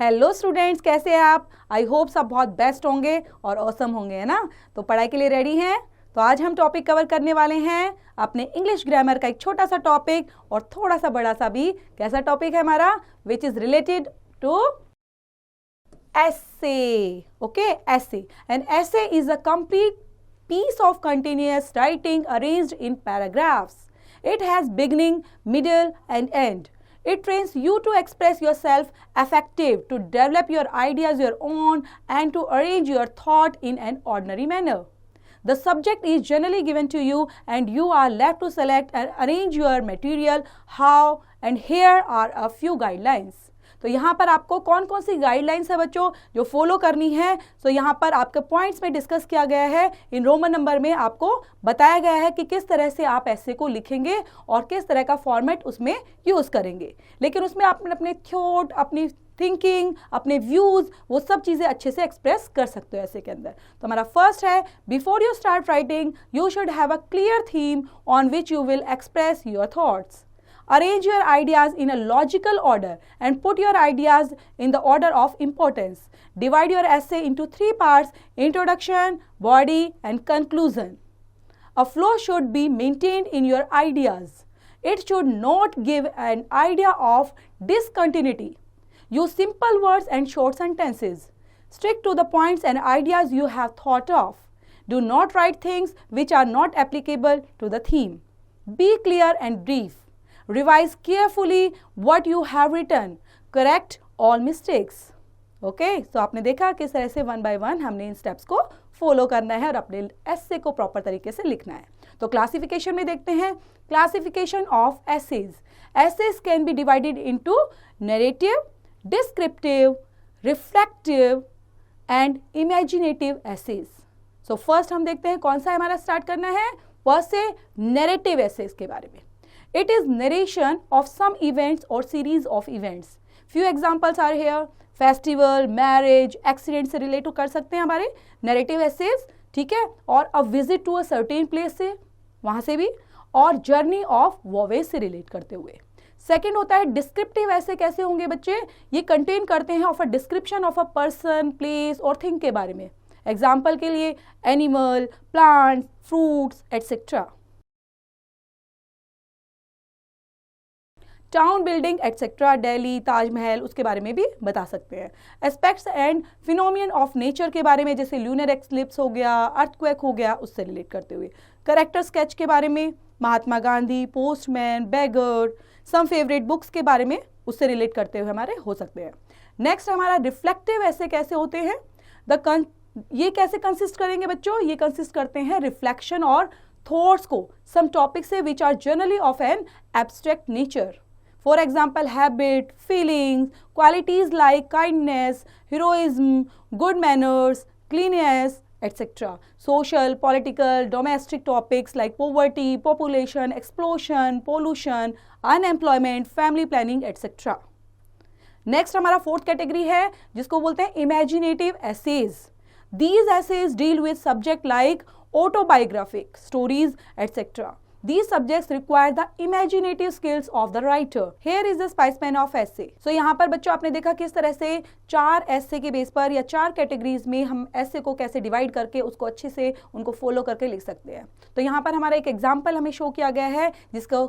Hello students, कैसे हैं आप? आई होप सब बहुत बेस्ट होंगे और ऑसम होंगे, है ना? तो पढ़ाई के लिए रेडी हैं? तो आज हम टॉपिक कवर करने वाले हैं अपने इंग्लिश ग्रामर का एक छोटा सा टॉपिक और थोड़ा सा बड़ा सा भी। कैसा टॉपिक है हमारा? Which is related to essay. Okay, essay. An essay is a complete piece of continuous writing arranged in paragraphs. It has beginning, middle and end. It trains you to express yourself effective, to develop your ideas your own and to arrange your thought in an ordinary manner. The subject is generally given to you and you are left to select and arrange your material how, and here are a few guidelines. तो यहाँ पर आपको कौन कौन सी guidelines है बच्चों जो follow करनी है। तो यहाँ पर आपके पॉइंट्स में डिस्कस किया गया है। इन रोमन नंबर में आपको बताया गया है कि किस तरह से आप ऐसे को लिखेंगे और किस तरह का फॉर्मेट उसमें यूज करेंगे। लेकिन उसमें आप अपने थॉट, अपनी थिंकिंग, अपने व्यूज, वो सब चीज़ें अच्छे से एक्सप्रेस कर सकते हो ऐसे के अंदर। तो हमारा फर्स्ट है, before you start writing you should have a clear theme on which you will express your thoughts. Arrange your ideas in a logical order and put your ideas in the order of importance. Divide your essay into 3 parts: introduction, body and conclusion. A flow should be maintained in your ideas. It should not give an idea of discontinuity. Use simple words and short sentences. Stick to the points and ideas you have thought of. Do not write things which are not applicable to the theme. Be clear and brief. Revise carefully what you have written. Correct all mistakes. Okay, so आपने देखा किस तरह से 1 by 1 हमने इन steps को follow करना है और अपने एसे को प्रॉपर तरीके से लिखना है। तो क्लासिफिकेशन में देखते हैं, classification of essays. Essays can be divided into narrative, descriptive, reflective and imaginative essays. So first हम देखते हैं कौन सा हमारा स्टार्ट करना है। फर्स्ट से नैरेटिव एसेज के बारे में. It is narration of some events or series of events. Few examples are here. Festival, marriage, accident से relate कर सकते हैं हमारे narrative essays, ठीक है? और a visit to a certain place से, वहाँ से भी, और journey of voyage से relate करते हुए. सेकेंड होता है डिस्क्रिप्टिव ऐसे. कैसे होंगे बच्चे? ये कंटेन करते हैं of a description of a person, place और थिंग के बारे में. एग्जाम्पल के लिए animal, plants, fruits etcetera. Town, building etcetera, Delhi, Taj Mahal, उसके बारे में भी बता सकते हैं. एस्पेक्ट्स एंड फिनोमियन ऑफ नेचर के बारे में, जैसे ल्यूनर एक्लिप्स हो गया, अर्थक्वेक हो गया, उससे रिलेट करते हुए. करेक्टर स्केच के बारे में, महात्मा गांधी, पोस्टमैन, बेगर, सम फेवरेट बुक्स के बारे में उससे रिलेट करते हुए हमारे हो सकते हैं. नेक्स्ट हमारा रिफ्लेक्टिव ऐसे कैसे होते हैं. ये कैसे कंसिस्ट करेंगे बच्चों? ये कंसिस्ट करते हैं रिफ्लेक्शन और थॉट्स को सम टॉपिक से which are generally of an abstract nature. For example, habit, feelings, qualities like kindness, heroism, good manners, cleanliness, etc. Social, political, domestic topics like poverty, population, explosion, pollution, unemployment, family planning, etc. Next हमारा fourth category है जिसको बोलते हैं imaginative essays. These essays deal with subject like autobiographic stories, etc. These subjects require the imaginative skills of the writer. Here is the spiceman of essay. So यहाँ पर बच्चों आपने देखा किस तरह से 4 ऐसे के बेस पर या 4 कैटेगरीज में हम ऐसे को कैसे डिवाइड करके उसको अच्छे से उनको फॉलो करके लिख सकते हैं. तो यहाँ पर हमारा एक एग्जाम्पल हमें शो किया गया है जिसका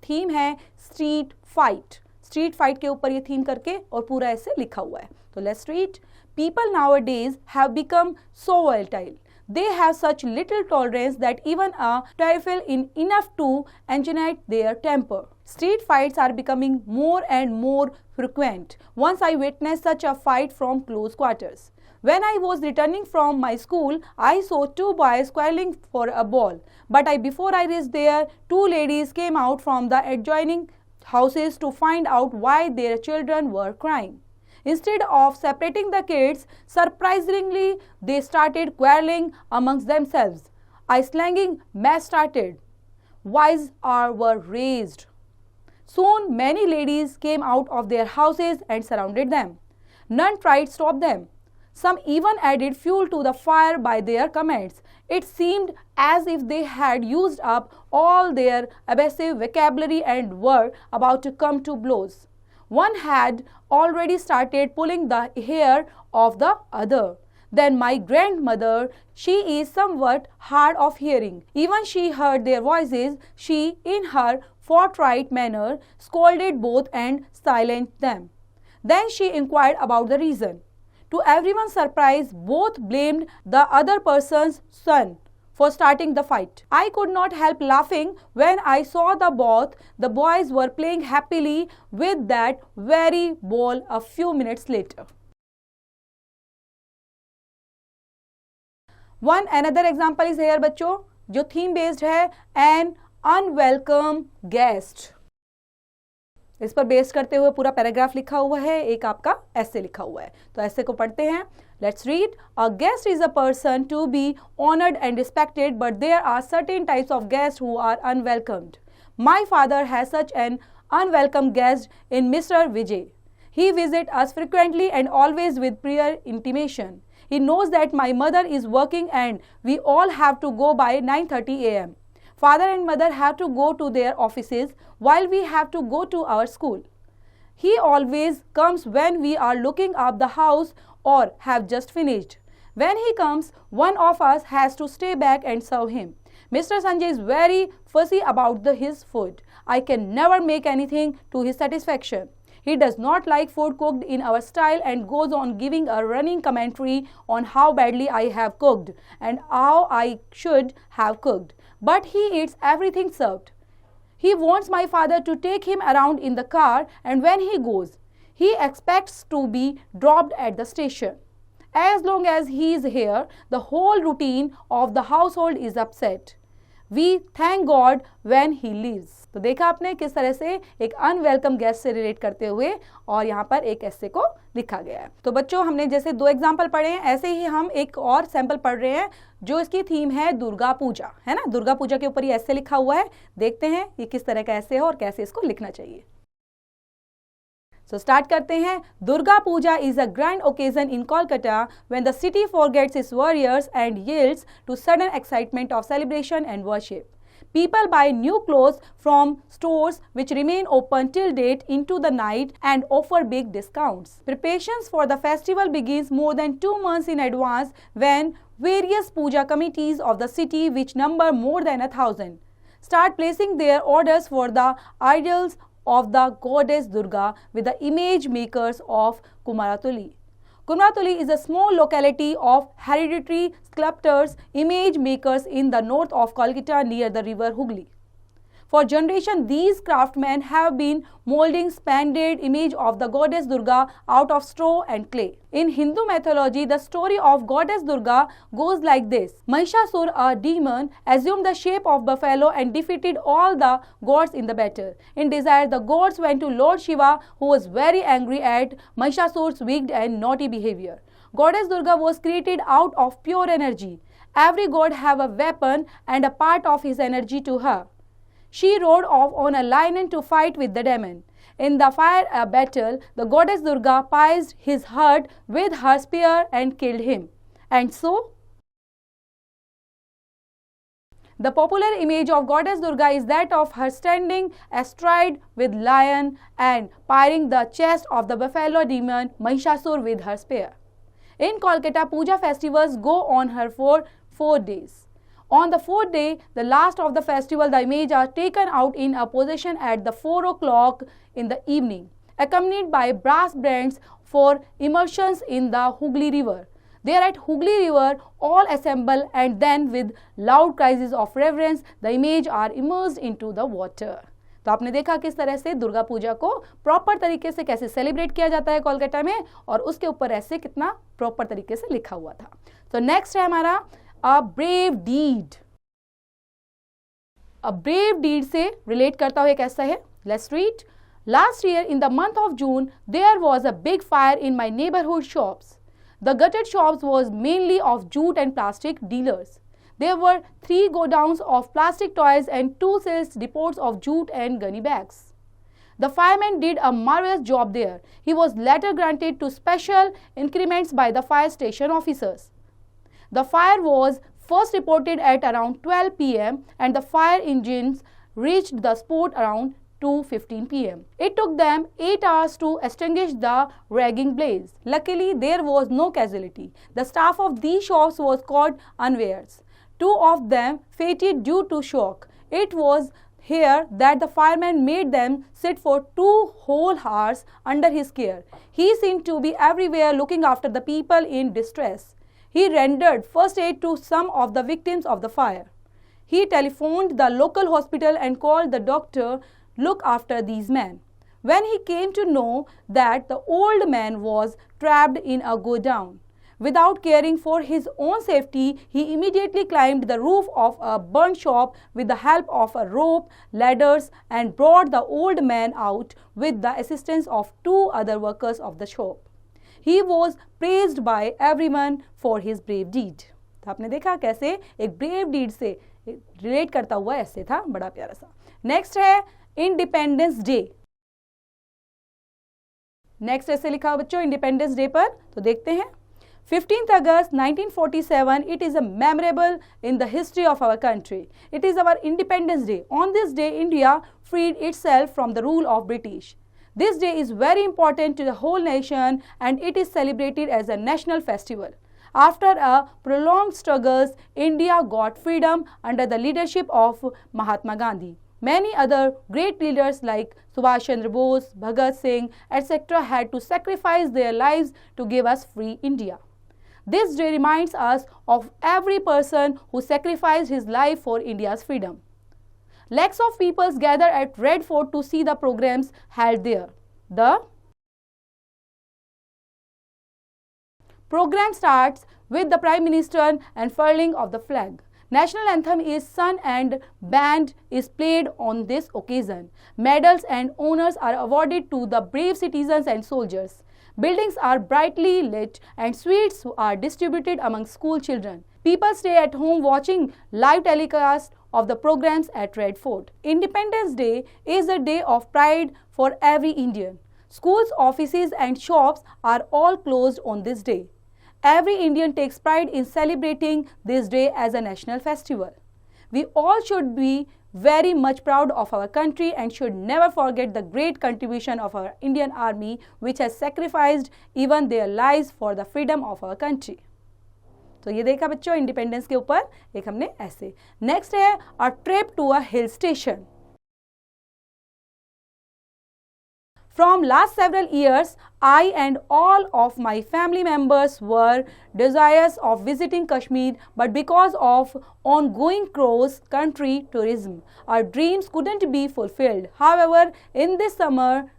थीम है स्ट्रीट फाइट. स्ट्रीट फाइट के ऊपर ये थीम करके और पूरा ऐसे लिखा हुआ है. तो let's read. People nowadays have become so volatile. They have such little tolerance that even a trifle is enough to ignite their temper. Street fights are becoming more and more frequent. Once I witnessed such a fight from close quarters. When I was returning from my school, I saw 2 boys quarreling for a ball. But before I reached there, 2 ladies came out from the adjoining houses to find out why their children were crying. Instead of separating the kids, surprisingly, they started quarreling amongst themselves. A slanging mess started. Voices were raised. Soon, many ladies came out of their houses and surrounded them. None tried to stop them. Some even added fuel to the fire by their comments. It seemed as if they had used up all their abrasive vocabulary and were about to come to blows. One had already started pulling the hair of the other. Then my grandmother, she is somewhat hard of hearing. Even she heard their voices. She, in her forthright manner, scolded both and silenced them. Then she inquired about the reason. To everyone's surprise, both blamed the other person's son for starting the fight. I could not help laughing when I saw both the boys were playing happily with that very ball a few minutes later. One another example is here बच्चों, जो theme based है, an unwelcome guest. इस पर based करते हुए पूरा paragraph लिखा हुआ है, एक आपका ऐसे लिखा हुआ है. तो ऐसे को पढ़ते हैं. Let's read. A guest is a person to be honored and respected, but there are certain types of guests who are unwelcomed. My father has such an unwelcome guest in Mr. Vijay. He visits us frequently and always with prior intimation. He knows that my mother is working and we all have to go by 9:30 a.m. Father and mother have to go to their offices while we have to go to our school. He always comes when we are looking up the house or have just finished. When he comes, one of us has to stay back and serve him. Mr. Sanjay is very fussy about his food. I can never make anything to his satisfaction. He does not like food cooked in our style and goes on giving a running commentary on how badly I have cooked and how I should have cooked. But he eats everything served. He wants my father to take him around in the car, and when he goes, he expects to be dropped at the station. As long as he is here, the whole routine of the household is upset. We thank God when he leaves. तो देखा आपने किस तरह से एक unwelcome guest से relate करते हुए और यहाँ पर एक ऐसे को लिखा गया है. तो बच्चों हमने जैसे दो एग्जाम्पल पढ़े हैं, ऐसे ही हम एक और सैंपल पढ़ रहे हैं जो इसकी थीम है दुर्गा पूजा, है ना. दुर्गा पूजा के ऊपर ये ऐसे लिखा हुआ है. देखते हैं ये किस तरह का ऐसे है और कैसे इसको लिखना चाहिए. So स्टार्ट करते हैं. Durga Puja is a grand occasion in Kolkata when the city forgets its warriors and yields to sudden excitement of celebration and worship. People buy new clothes from stores which remain open till date into the night and offer big discounts. Preparations for the festival begins more than 2 months in advance when various puja committees of the city, which number more than 1,000, start placing their orders for the idols of the goddess Durga with the image makers of Kumaratuli. Kumaratuli is a small locality of hereditary sculptors, image makers in the north of Kolkata near the river Hooghly. For generations, these craftsmen have been molding splendid image of the goddess Durga out of straw and clay. In Hindu mythology, the story of goddess Durga goes like this. Mahishasur, a demon, assumed the shape of buffalo and defeated all the gods in the battle. In desire, the gods went to Lord Shiva, who was very angry at Mahishasur's wicked and naughty behavior. Goddess Durga was created out of pure energy. Every god have a weapon and a part of his energy to her. She rode off on a lion to fight with the demon. In the fire battle, the goddess Durga pierced his heart with her spear and killed him. And so, the popular image of goddess Durga is that of her standing astride with lion and piercing the chest of the buffalo demon Mahishasur with her spear. In Kolkata, puja festivals go on her for 4 days. On the 4th day, the last of the festival, the images are taken out in a procession at the 4 o'clock in the evening, accompanied by brass bands for immersions in the Hooghly River. There at Hooghly River, all assemble and then with loud cries of reverence, the images are immersed into the water. तो आपने देखा किस तरह से दुर्गा पूजा को proper तरीके से कैसे सेलिब्रेट किया जाता है कोलकाता में, और उसके ऊपर ऐसे कितना प्रॉपर तरीके से लिखा हुआ था. तो नेक्स्ट है हमारा A brave deed. A brave deed से relate करता हुआ कैसा है. Let's read. Last year in the month of June, there was a big fire in my neighborhood shops. The gutted shops was mainly of jute and plastic dealers. There were 3 godowns of plastic toys and 2 sales depots of jute and gunny bags. The fireman did a marvelous job there. He was later granted to special increments by the fire station officers. The fire was first reported at around 12 p.m. and the fire engines reached the spot around 2:15 p.m. It took them 8 hours to extinguish the raging blaze. Luckily, there was no casualty. The staff of these shops was caught unawares. 2 of them fainted due to shock. It was here that the fireman made them sit for 2 whole hours under his care. He seemed to be everywhere looking after the people in distress. He rendered first aid to some of the victims of the fire. He telephoned the local hospital and called the doctor to look after these men. When he came to know that the old man was trapped in a godown, without caring for his own safety, he immediately climbed the roof of a burnt shop with the help of a rope, ladders, and brought the old man out with the assistance of 2 other workers of the shop. He was praised by everyone for his brave deed. तो आपने देखा कैसे एक brave deed से relate करता हुआ ऐसे था, बड़ा प्यारा सा. नेक्स्ट है इंडिपेंडेंस डे. नेक्स्ट ऐसे लिखा बच्चों इंडिपेंडेंस डे पर, तो देखते हैं. 15th August 1947, it is a memorable in the history of our country. It is our Independence Day. On this day, India freed itself from the rule of British. This day is very important to the whole nation and it is celebrated as a national festival. After a prolonged struggles, India got freedom under the leadership of Mahatma Gandhi. Many other great leaders like Subhash Chandra Bose, Bhagat Singh, etc. had to sacrifice their lives to give us free India. This day reminds us of every person who sacrificed his life for India's freedom. Lakhs of people gather at Red Fort to see the programs held there. The program starts with the Prime Minister and furling of the flag. National anthem is sung and band is played on this occasion. Medals and honors are awarded to the brave citizens and soldiers. Buildings are brightly lit and sweets are distributed among school children. People stay at home watching live telecast of the programs at Red Fort. Independence Day is a day of pride for every Indian. Schools, offices and shops are all closed on this day. Every Indian takes pride in celebrating this day as a national festival. We all should be very much proud of our country and should never forget the great contribution of our Indian Army, which has sacrificed even their lives for the freedom of our country. तो ये देखा बच्चों independence के ऊपर एक हमने ऐसे. Next है a trip to a hill station. From last several years, I and all of my family members were desirous of visiting Kashmir, but because of ongoing cross-country tourism, our dreams couldn't be fulfilled. However, in this summer,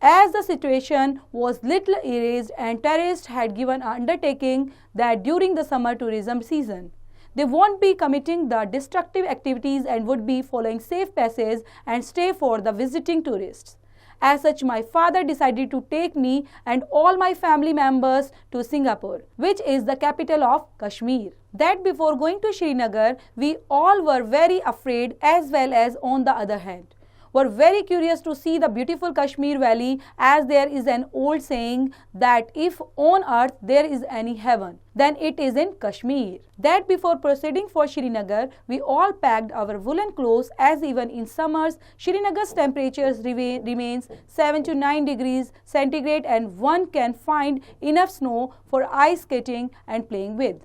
as the situation was little erased and terrorists had given an undertaking that during the summer tourism season, they won't be committing the destructive activities and would be following safe passes and stay for the visiting tourists. As such, my father decided to take me and all my family members to Singapore, which is the capital of Kashmir. That before going to Srinagar, we all were very afraid as well as on the other hand, were very curious to see the beautiful Kashmir valley, as there is an old saying that if on earth there is any heaven, then it is in Kashmir. That before proceeding for Srinagar, we all packed our woolen clothes, as even in summers, Srinagar's temperatures remains 7 to 9 degrees centigrade and one can find enough snow for ice skating and playing with.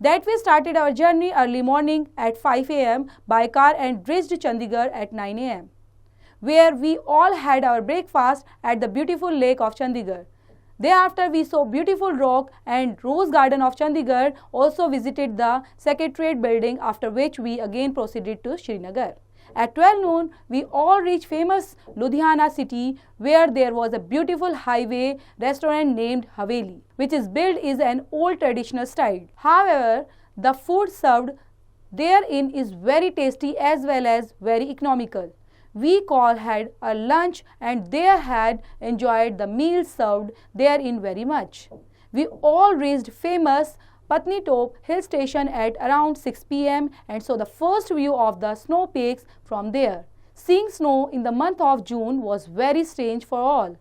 That we started our journey early morning at 5 a.m. by car and reached Chandigarh at 9 a.m. where we all had our breakfast at the beautiful lake of Chandigarh. Thereafter, we saw beautiful rock and rose garden of Chandigarh, also visited the Secretariat building, after which we again proceeded to Srinagar. At 12 noon, we all reached famous Ludhiana city, where there was a beautiful highway restaurant named Haveli, which is built in an old traditional style. However, the food served therein is very tasty as well as very economical. We all had a lunch and there had enjoyed the meal served therein very much. We all reached famous Patnitop hill station at around 6 p.m. and saw the first view of the snow peaks from there. Seeing snow in the month of June was very strange for all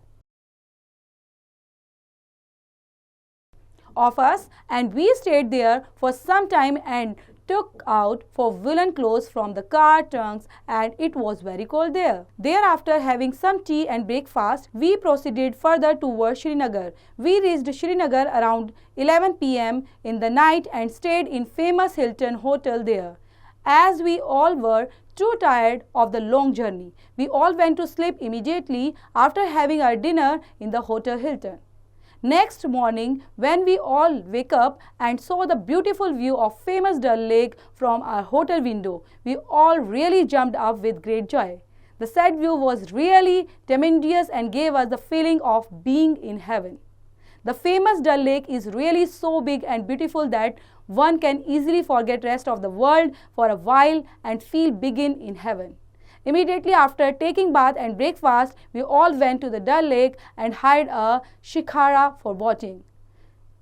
of us, and we stayed there for some time and took out for woolen clothes from the car trunks, and it was very cold there. Thereafter, having some tea and breakfast, we proceeded further towards Srinagar. We reached Srinagar around 11 p.m. in the night and stayed in famous Hilton Hotel there. As we all were too tired of the long journey, we all went to sleep immediately after having our dinner in the Hotel Hilton. Next morning, when we all wake up and saw the beautiful view of famous Dal Lake from our hotel window, we all really jumped up with great joy. The said view was really tremendous and gave us the feeling of being in heaven. The famous Dal Lake is really so big and beautiful that one can easily forget rest of the world for a while and feel begin in heaven. Immediately after taking bath and breakfast, we all went to the Dal Lake and hired a shikhara for boating.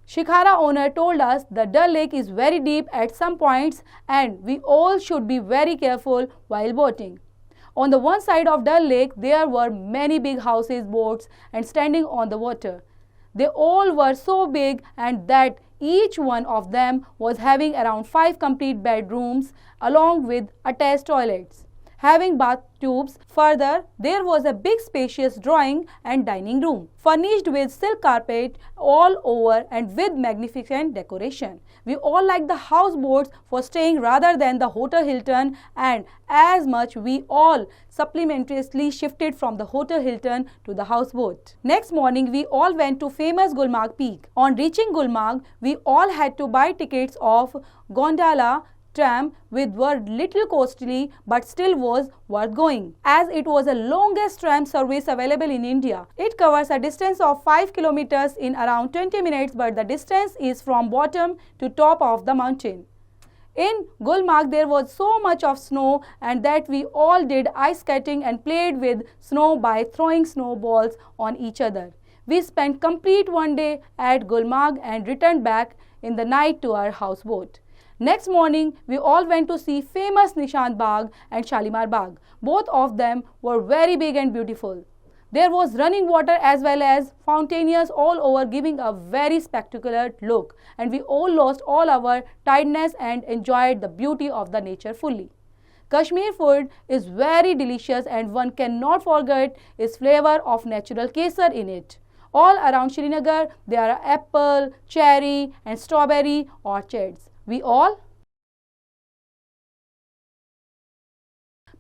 Shikhara owner told us the Dal Lake is very deep at some points and we all should be very careful while boating. On the one side of Dal Lake, there were many big houses, boats and standing on the water. They all were so big and that each one of them was having around 5 complete bedrooms along with attached toilets, having bath tubes. Further, there was a big spacious drawing and dining room, furnished with silk carpet all over and with magnificent decoration. We all liked the houseboats for staying rather than the Hotel Hilton, and as much we all supplementarily shifted from the Hotel Hilton to the houseboat. Next morning, we all went to famous Gulmarg Peak. On reaching Gulmarg, we all had to buy tickets of gondola tram, which were little costly but still was worth going, as it was the longest tram service available in India. It covers a distance of 5 kilometers in around 20 minutes, but the distance is from bottom to top of the mountain. In Gulmarg, there was so much of snow and that we all did ice skating and played with snow by throwing snowballs on each other. We spent complete one day at Gulmarg and returned back in the night to our houseboat. Next morning, we all went to see famous Nishant Bagh and Shalimar Bagh. Both of them were very big and beautiful. There was running water as well as fountains all over, giving a very spectacular look, and we all lost all our tiredness and enjoyed the beauty of the nature fully. Kashmir food is very delicious and one cannot forget its flavor of natural kesar in it. All around Srinagar, there are apple, cherry and strawberry orchards. We all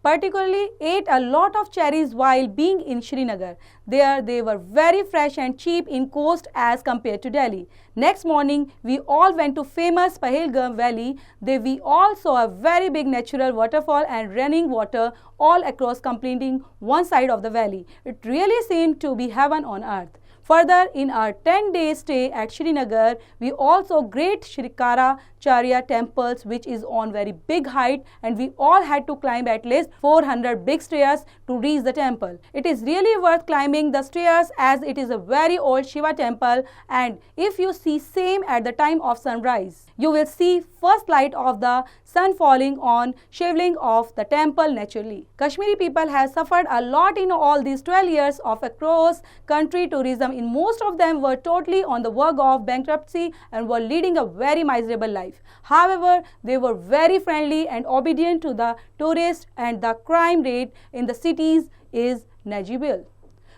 particularly ate a lot of cherries while being in Srinagar. There they were very fresh and cheap in cost as compared to Delhi. Next morning, we all went to famous Pahalgam Valley. There we all saw a very big natural waterfall and running water all across completing one side of the valley. It really seemed to be heaven on earth. Further, in our 10-day stay at Srinagar, we also great Shankaracharya temples, which is on very big height, and we all had to climb at least 400 big stairs to reach the temple. It is really worth climbing the stairs as it is a very old Shiva temple, and if you see same at the time of sunrise, you will see first light of the sun falling on shivling of the temple naturally. Kashmiri people have suffered a lot in all these 12 years of across country tourism. In most of them were totally on the verge of bankruptcy and were leading a very miserable life. However, they were very friendly and obedient to the tourists, and the crime rate in the cities is negligible.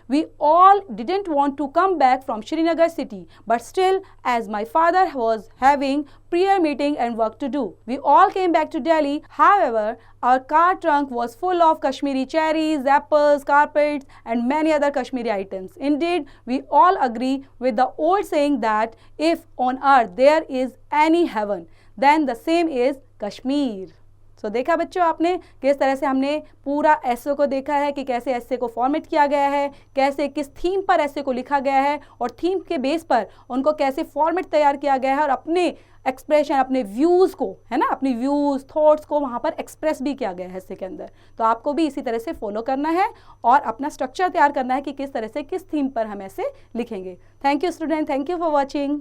We all didn't want to come back from Srinagar city, but still, as my father was having prayer meeting and work to do, we all came back to Delhi. However, our car trunk was full of Kashmiri cherries, apples, carpets and many other Kashmiri items. Indeed, we all agree with the old saying that if on earth there is any heaven, then the same is Kashmir. देखा बच्चों आपने किस तरह से हमने पूरा ऐसे को देखा है कि कैसे ऐसे को फॉर्मेट किया गया है, कैसे किस थीम पर ऐसे को लिखा गया है और थीम के बेस पर उनको कैसे फॉर्मेट तैयार किया गया है और अपने एक्सप्रेशन, अपने व्यूज़ को, है ना, अपनी व्यूज़, थॉट्स को वहाँ पर एक्सप्रेस भी किया गया है ऐसे के अंदर. तो आपको भी इसी तरह से फॉलो करना है और अपना स्ट्रक्चर तैयार करना है कि किस तरह से किस थीम पर हम ऐसे लिखेंगे. Thank you student, thank you for watching.